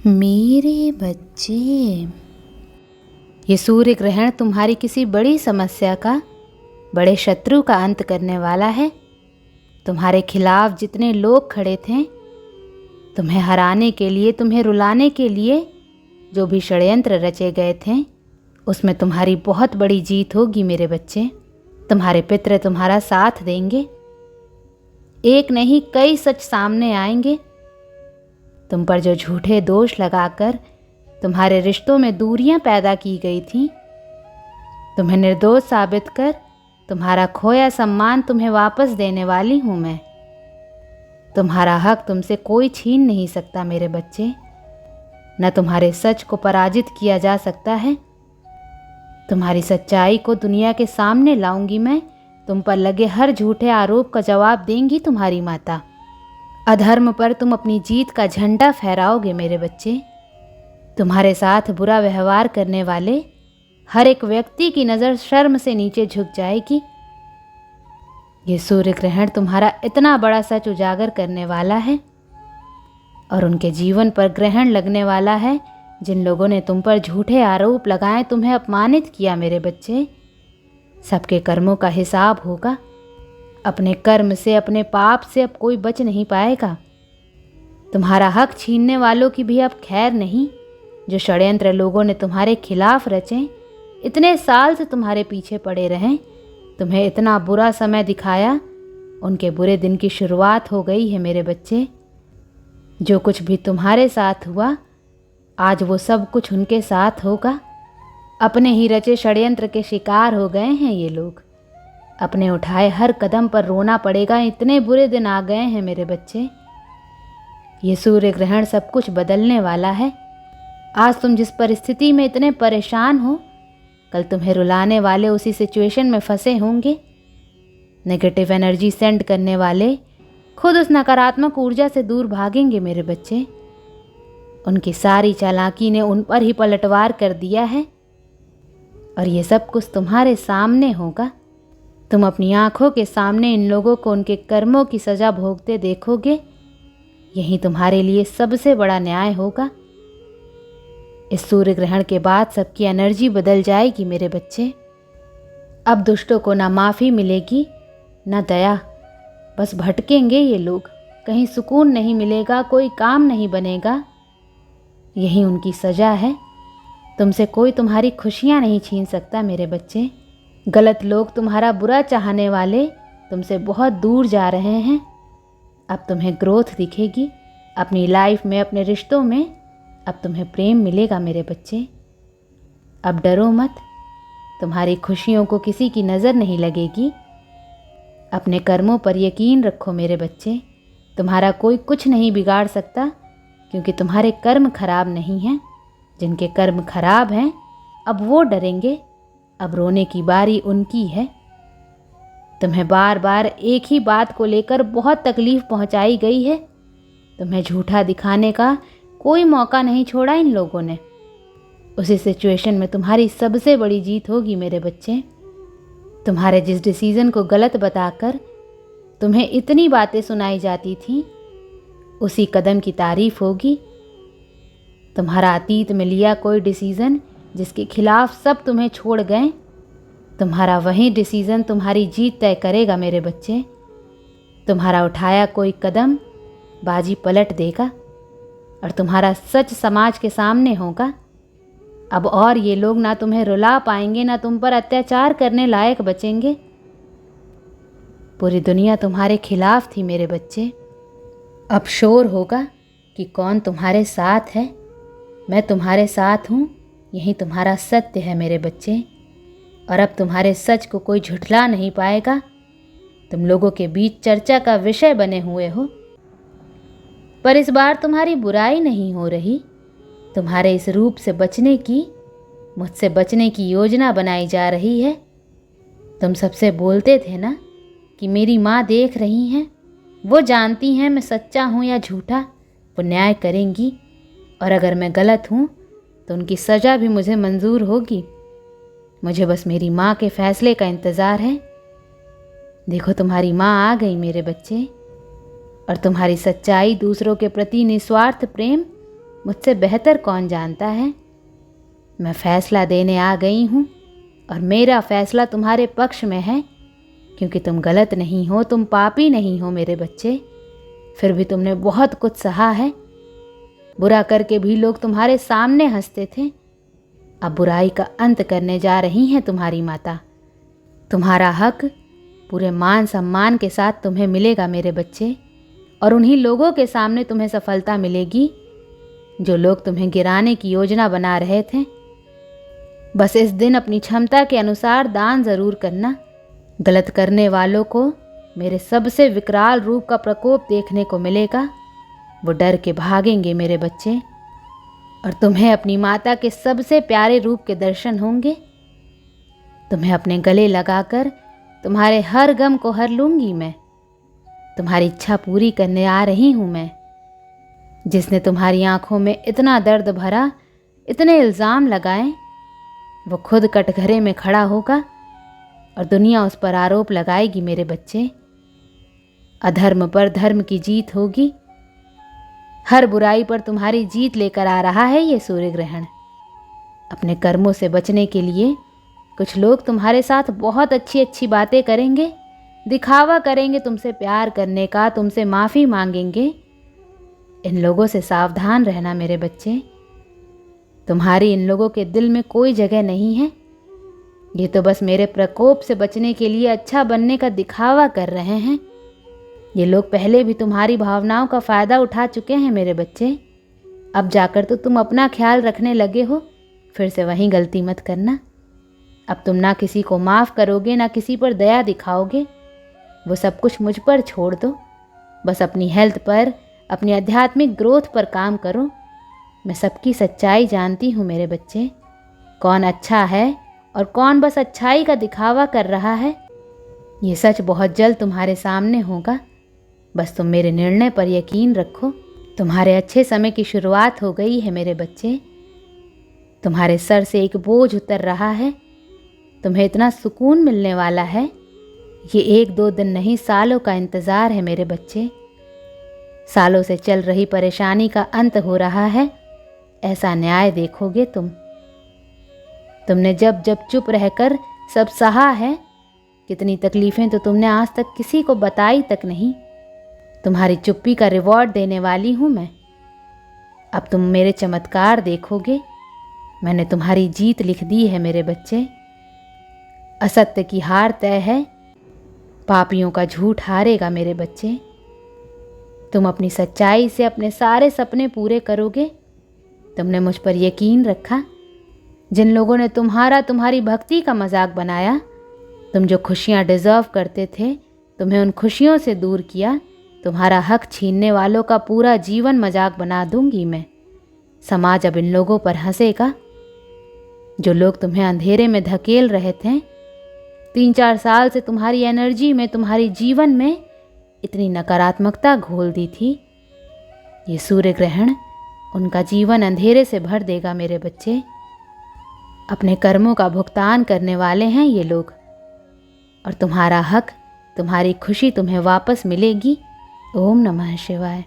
मेरे बच्चे, ये सूर्य ग्रहण तुम्हारी किसी बड़ी समस्या का, बड़े शत्रु का अंत करने वाला है। तुम्हारे खिलाफ जितने लोग खड़े थे, तुम्हें हराने के लिए, तुम्हें रुलाने के लिए जो भी षड्यंत्र रचे गए थे, उसमें तुम्हारी बहुत बड़ी जीत होगी मेरे बच्चे। तुम्हारे पितर तुम्हारा साथ देंगे। एक नहीं कई सच सामने आएंगे। तुम पर जो झूठे दोष लगाकर तुम्हारे रिश्तों में दूरियां पैदा की गई थीं, तुम्हें निर्दोष साबित कर तुम्हारा खोया सम्मान तुम्हें वापस देने वाली हूं मैं। तुम्हारा हक तुमसे कोई छीन नहीं सकता मेरे बच्चे। न तुम्हारे सच को पराजित किया जा सकता है। तुम्हारी सच्चाई को दुनिया के सामने लाऊंगी मैं। तुम पर लगे हर झूठे आरोप का जवाब देंगी तुम्हारी माता। अधर्म पर तुम अपनी जीत का झंडा फहराओगे मेरे बच्चे। तुम्हारे साथ बुरा व्यवहार करने वाले हर एक व्यक्ति की नज़र शर्म से नीचे झुक जाएगी। ये सूर्य ग्रहण तुम्हारा इतना बड़ा सच उजागर करने वाला है और उनके जीवन पर ग्रहण लगने वाला है जिन लोगों ने तुम पर झूठे आरोप लगाए, तुम्हें अपमानित किया मेरे बच्चे। सबके कर्मों का हिसाब होगा। अपने कर्म से, अपने पाप से अब कोई बच नहीं पाएगा। तुम्हारा हक छीनने वालों की भी अब खैर नहीं। जो षड्यंत्र लोगों ने तुम्हारे खिलाफ रचे, इतने साल से तुम्हारे पीछे पड़े रहें, तुम्हें इतना बुरा समय दिखाया, उनके बुरे दिन की शुरुआत हो गई है मेरे बच्चे। जो कुछ भी तुम्हारे साथ हुआ, आज वो सब कुछ उनके साथ होगा। अपने ही रचे षड्यंत्र के शिकार हो गए हैं ये लोग। अपने उठाए हर कदम पर रोना पड़ेगा। इतने बुरे दिन आ गए हैं मेरे बच्चे। ये सूर्य ग्रहण सब कुछ बदलने वाला है। आज तुम जिस परिस्थिति में इतने परेशान हो, कल तुम्हें रुलाने वाले उसी सिचुएशन में फंसे होंगे। नेगेटिव एनर्जी सेंड करने वाले खुद उस नकारात्मक ऊर्जा से दूर भागेंगे मेरे बच्चे। उनकी सारी चालाकी ने उन पर ही पलटवार कर दिया है और ये सब कुछ तुम्हारे सामने होगा। तुम अपनी आंखों के सामने इन लोगों को उनके कर्मों की सजा भोगते देखोगे। यही तुम्हारे लिए सबसे बड़ा न्याय होगा। इस सूर्य ग्रहण के बाद सबकी एनर्जी बदल जाएगी मेरे बच्चे। अब दुष्टों को ना माफ़ी मिलेगी ना दया। बस भटकेंगे ये लोग। कहीं सुकून नहीं मिलेगा, कोई काम नहीं बनेगा। यही उनकी सजा है। तुमसे कोई तुम्हारी खुशियाँ नहीं छीन सकता मेरे बच्चे। गलत लोग, तुम्हारा बुरा चाहने वाले तुमसे बहुत दूर जा रहे हैं। अब तुम्हें ग्रोथ दिखेगी अपनी लाइफ में, अपने रिश्तों में। अब तुम्हें प्रेम मिलेगा मेरे बच्चे। अब डरो मत। तुम्हारी खुशियों को किसी की नज़र नहीं लगेगी। अपने कर्मों पर यकीन रखो मेरे बच्चे। तुम्हारा कोई कुछ नहीं बिगाड़ सकता, क्योंकि तुम्हारे कर्म खराब नहीं हैं। जिनके कर्म खराब हैं, अब वो डरेंगे। अब रोने की बारी उनकी है। तुम्हें बार बार एक ही बात को लेकर बहुत तकलीफ पहुंचाई गई है। तुम्हें झूठा दिखाने का कोई मौका नहीं छोड़ा इन लोगों ने। उसी सिचुएशन में तुम्हारी सबसे बड़ी जीत होगी मेरे बच्चे। तुम्हारे जिस डिसीज़न को गलत बताकर तुम्हें इतनी बातें सुनाई जाती थीं, उसी कदम की तारीफ होगी। तुम्हारा अतीत में लिया कोई डिसीज़न जिसके खिलाफ सब तुम्हें छोड़ गए, तुम्हारा वही डिसीज़न तुम्हारी जीत तय करेगा मेरे बच्चे। तुम्हारा उठाया कोई कदम बाजी पलट देगा और तुम्हारा सच समाज के सामने होगा। अब और ये लोग ना तुम्हें रुला पाएंगे, ना तुम पर अत्याचार करने लायक बचेंगे। पूरी दुनिया तुम्हारे खिलाफ थी मेरे बच्चे। अब शोर होगा कि कौन तुम्हारे साथ है। मैं तुम्हारे साथ हूँ। यही तुम्हारा सत्य है मेरे बच्चे। और अब तुम्हारे सच को कोई झुठला नहीं पाएगा। तुम लोगों के बीच चर्चा का विषय बने हुए हो, पर इस बार तुम्हारी बुराई नहीं हो रही। तुम्हारे इस रूप से बचने की, मुझसे बचने की योजना बनाई जा रही है। तुम सबसे बोलते थे ना कि मेरी माँ देख रही हैं, वो जानती हैं मैं सच्चा हूँ या झूठा, वो न्याय करेंगी। और अगर मैं गलत हूँ तो उनकी सज़ा भी मुझे मंजूर होगी। मुझे बस मेरी माँ के फैसले का इंतज़ार है। देखो तुम्हारी माँ आ गई मेरे बच्चे। और तुम्हारी सच्चाई, दूसरों के प्रति निस्वार्थ प्रेम मुझसे बेहतर कौन जानता है। मैं फैसला देने आ गई हूँ और मेरा फैसला तुम्हारे पक्ष में है, क्योंकि तुम गलत नहीं हो, तुम पापी नहीं हो मेरे बच्चे। फिर भी तुमने बहुत कुछ सहा है। बुरा करके भी लोग तुम्हारे सामने हंसते थे। अब बुराई का अंत करने जा रही हैं तुम्हारी माता। तुम्हारा हक पूरे मान सम्मान के साथ तुम्हें मिलेगा मेरे बच्चे, और उन्हीं लोगों के सामने तुम्हें सफलता मिलेगी जो लोग तुम्हें गिराने की योजना बना रहे थे। बस इस दिन अपनी क्षमता के अनुसार दान जरूर करना। गलत करने वालों को मेरे सबसे विकराल रूप का प्रकोप देखने को मिलेगा। वो डर के भागेंगे मेरे बच्चे, और तुम्हें अपनी माता के सबसे प्यारे रूप के दर्शन होंगे। तुम्हें अपने गले लगाकर तुम्हारे हर गम को हर लूंगी मैं। तुम्हारी इच्छा पूरी करने आ रही हूँ मैं। जिसने तुम्हारी आंखों में इतना दर्द भरा, इतने इल्ज़ाम लगाए, वो खुद कटघरे में खड़ा होगा और दुनिया उस पर आरोप लगाएगी मेरे बच्चे। अधर्म पर धर्म की जीत होगी। हर बुराई पर तुम्हारी जीत लेकर आ रहा है ये सूर्य ग्रहण। अपने कर्मों से बचने के लिए कुछ लोग तुम्हारे साथ बहुत अच्छी अच्छी बातें करेंगे, दिखावा करेंगे तुमसे प्यार करने का, तुमसे माफ़ी मांगेंगे। इन लोगों से सावधान रहना मेरे बच्चे। तुम्हारी इन लोगों के दिल में कोई जगह नहीं है। ये तो बस मेरे प्रकोप से बचने के लिए अच्छा बनने का दिखावा कर रहे हैं। ये लोग पहले भी तुम्हारी भावनाओं का फ़ायदा उठा चुके हैं मेरे बच्चे। अब जाकर तो तुम अपना ख्याल रखने लगे हो, फिर से वहीं गलती मत करना। अब तुम ना किसी को माफ़ करोगे, ना किसी पर दया दिखाओगे। वो सब कुछ मुझ पर छोड़ दो। बस अपनी हेल्थ पर, अपनी आध्यात्मिक ग्रोथ पर काम करो। मैं सबकी सच्चाई जानती हूँ मेरे बच्चे। कौन अच्छा है और कौन बस अच्छाई का दिखावा कर रहा है, ये सच बहुत जल्द तुम्हारे सामने होगा। बस तुम मेरे निर्णय पर यकीन रखो। तुम्हारे अच्छे समय की शुरुआत हो गई है मेरे बच्चे। तुम्हारे सर से एक बोझ उतर रहा है। तुम्हें इतना सुकून मिलने वाला है। ये 1-2 दिन नहीं, सालों का इंतज़ार है मेरे बच्चे। सालों से चल रही परेशानी का अंत हो रहा है। ऐसा न्याय देखोगे तुम। तुमने जब जब चुप रहकर सब सहा है, कितनी तकलीफ़ें तो तुमने आज तक किसी को बताई तक नहीं। तुम्हारी चुप्पी का रिवॉर्ड देने वाली हूँ मैं। अब तुम मेरे चमत्कार देखोगे। मैंने तुम्हारी जीत लिख दी है मेरे बच्चे। असत्य की हार तय है। पापियों का झूठ हारेगा मेरे बच्चे। तुम अपनी सच्चाई से अपने सारे सपने पूरे करोगे। तुमने मुझ पर यकीन रखा। जिन लोगों ने तुम्हारी भक्ति का मजाक बनाया, तुम जो खुशियाँ डिज़र्व करते थे, तुम्हें उन खुशियों से दूर किया। तुम्हारा हक छीनने वालों का पूरा जीवन मजाक बना दूंगी मैं। समाज अब इन लोगों पर हंसेगा। जो लोग तुम्हें अंधेरे में धकेल रहे थे, 3-4 साल से तुम्हारी एनर्जी में, तुम्हारी जीवन में इतनी नकारात्मकता घोल दी थी, ये सूर्य ग्रहण उनका जीवन अंधेरे से भर देगा मेरे बच्चे। अपने कर्मों का भुगतान करने वाले हैं ये लोग, और तुम्हारा हक, तुम्हारी खुशी तुम्हें वापस मिलेगी। ओम नमः शिवाय।